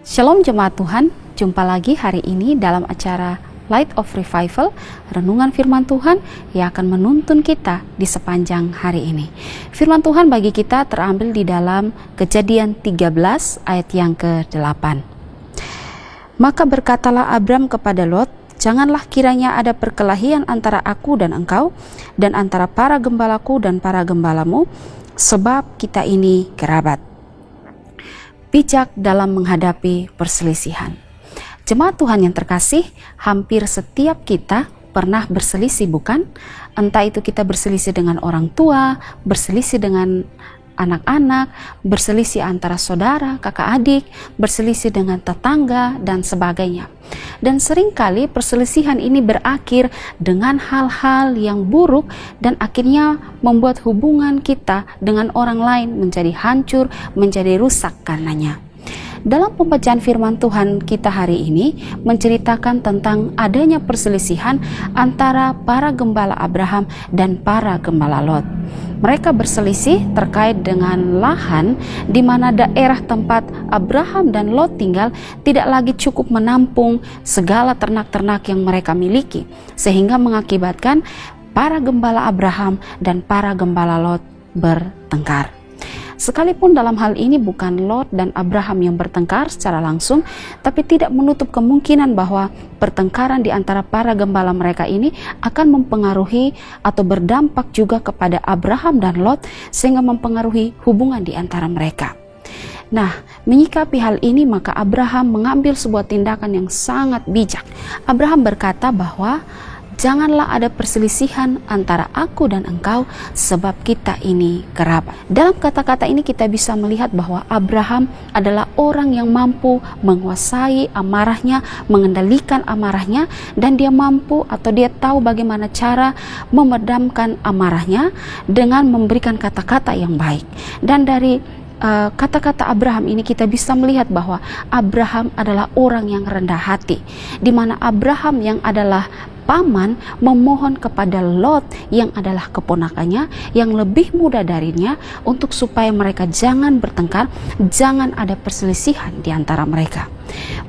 Shalom jemaat Tuhan, jumpa lagi hari ini dalam acara Light of Revival, renungan firman Tuhan yang akan menuntun kita di sepanjang hari ini. Firman Tuhan bagi kita terambil di dalam Kejadian 13 ayat yang ke-8. Maka berkatalah Abram kepada Lot, janganlah kiranya ada perkelahian antara aku dan engkau, dan antara para gembalaku dan para gembalamu, sebab kita ini kerabat. Bijak dalam menghadapi perselisihan. Jemaat Tuhan yang terkasih, hampir setiap kita pernah berselisih, bukan? Entah itu kita berselisih dengan orang tua, berselisih dengan anak-anak, berselisih antara saudara, kakak adik, berselisih dengan tetangga, dan sebagainya. Dan seringkali perselisihan ini berakhir dengan hal-hal yang buruk dan akhirnya membuat hubungan kita dengan orang lain menjadi hancur, menjadi rusak karenanya. Dalam pembacaan firman Tuhan kita hari ini menceritakan tentang adanya perselisihan antara para gembala Abraham dan para gembala Lot. Mereka berselisih terkait dengan lahan di mana daerah tempat Abraham dan Lot tinggal tidak lagi cukup menampung segala ternak-ternak yang mereka miliki, sehingga mengakibatkan para gembala Abraham dan para gembala Lot bertengkar. Sekalipun dalam hal ini bukan Lot dan Abraham yang bertengkar secara langsung, tapi tidak menutup kemungkinan bahwa pertengkaran di antara para gembala mereka ini akan mempengaruhi atau berdampak juga kepada Abraham dan Lot, sehingga mempengaruhi hubungan di antara mereka. Nah, menyikapi hal ini maka Abraham mengambil sebuah tindakan yang sangat bijak. Abraham berkata bahwa janganlah ada perselisihan antara aku dan engkau, sebab kita ini kerabat. Dalam kata-kata ini kita bisa melihat bahwa Abraham adalah orang yang mampu menguasai amarahnya, mengendalikan amarahnya, dan dia mampu atau dia tahu bagaimana cara memadamkan amarahnya dengan memberikan kata-kata yang baik. Dan dari kata-kata Abraham ini kita bisa melihat bahwa Abraham adalah orang yang rendah hati, di mana Abraham yang adalah paman memohon kepada Lot yang adalah keponakannya yang lebih muda darinya untuk supaya mereka jangan bertengkar, jangan ada perselisihan di antara mereka.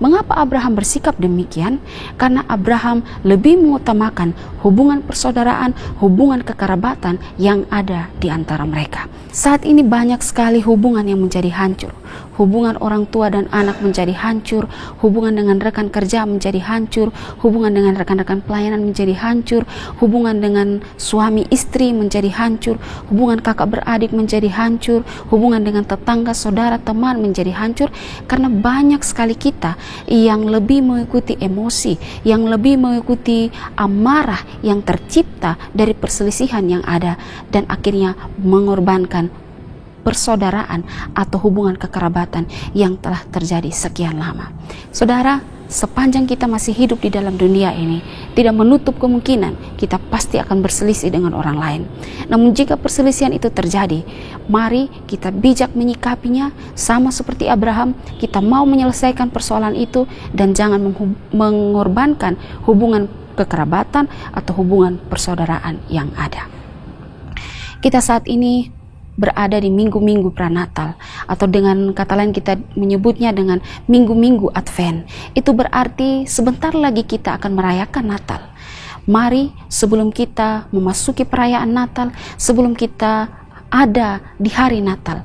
Mengapa Abraham bersikap demikian? Karena Abraham lebih mengutamakan hubungan persaudaraan, hubungan kekerabatan yang ada di antara mereka. Saat ini banyak sekali hubungan yang menjadi hancur. Hubungan orang tua dan anak menjadi hancur, hubungan dengan rekan kerja menjadi hancur, hubungan dengan rekan-rekan pelayanan menjadi hancur, hubungan dengan suami istri menjadi hancur, hubungan kakak beradik menjadi hancur, hubungan dengan tetangga, saudara, teman menjadi hancur, karena banyak sekali kita yang lebih mengikuti emosi, yang lebih mengikuti amarah yang tercipta dari perselisihan yang ada, dan akhirnya mengorbankan persaudaraan atau hubungan kekerabatan yang telah terjadi sekian lama. Saudara, sepanjang kita masih hidup di dalam dunia ini, tidak menutup kemungkinan kita pasti akan berselisih dengan orang lain. Namun jika perselisihan itu terjadi, mari kita bijak menyikapinya sama seperti Abraham. Kita mau menyelesaikan persoalan itu dan jangan mengorbankan hubungan kekerabatan atau hubungan persaudaraan yang ada. Kita saat ini berada di minggu-minggu pranatal, atau dengan kata lain kita menyebutnya dengan minggu-minggu Advent. Itu berarti sebentar lagi kita akan merayakan Natal. Mari sebelum kita memasuki perayaan Natal, sebelum kita ada di hari Natal,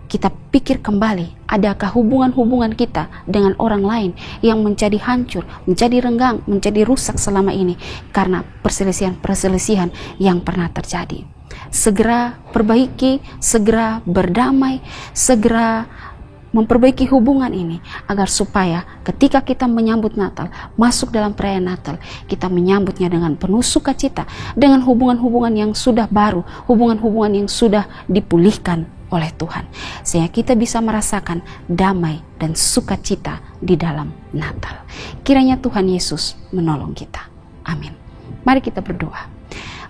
kita pikir kembali, adakah hubungan-hubungan kita dengan orang lain yang menjadi hancur, menjadi renggang, menjadi rusak selama ini karena perselisihan-perselisihan yang pernah terjadi. Segera perbaiki, segera berdamai, segera memperbaiki hubungan ini agar supaya ketika kita menyambut Natal, masuk dalam perayaan Natal, kita menyambutnya dengan penuh sukacita, dengan hubungan-hubungan yang sudah baru, hubungan-hubungan yang sudah dipulihkan oleh Tuhan, sehingga kita bisa merasakan damai dan sukacita di dalam Natal. Kiranya Tuhan Yesus menolong kita. Amin. Mari kita berdoa.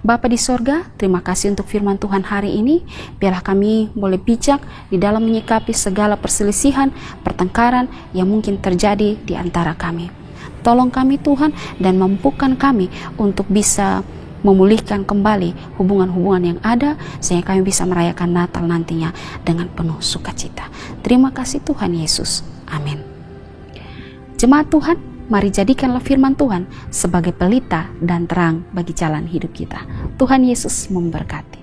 Bapa di sorga, terima kasih untuk firman Tuhan hari ini. Biarlah kami boleh bijak di dalam menyikapi segala perselisihan, pertengkaran yang mungkin terjadi di antara kami. Tolong kami Tuhan dan mampukan kami untuk bisa memulihkan kembali hubungan-hubungan yang ada, sehingga kami bisa merayakan Natal nantinya dengan penuh sukacita. Terima kasih Tuhan Yesus. Amin. Jemaat Tuhan, mari jadikanlah firman Tuhan sebagai pelita dan terang bagi jalan hidup kita. Tuhan Yesus memberkati.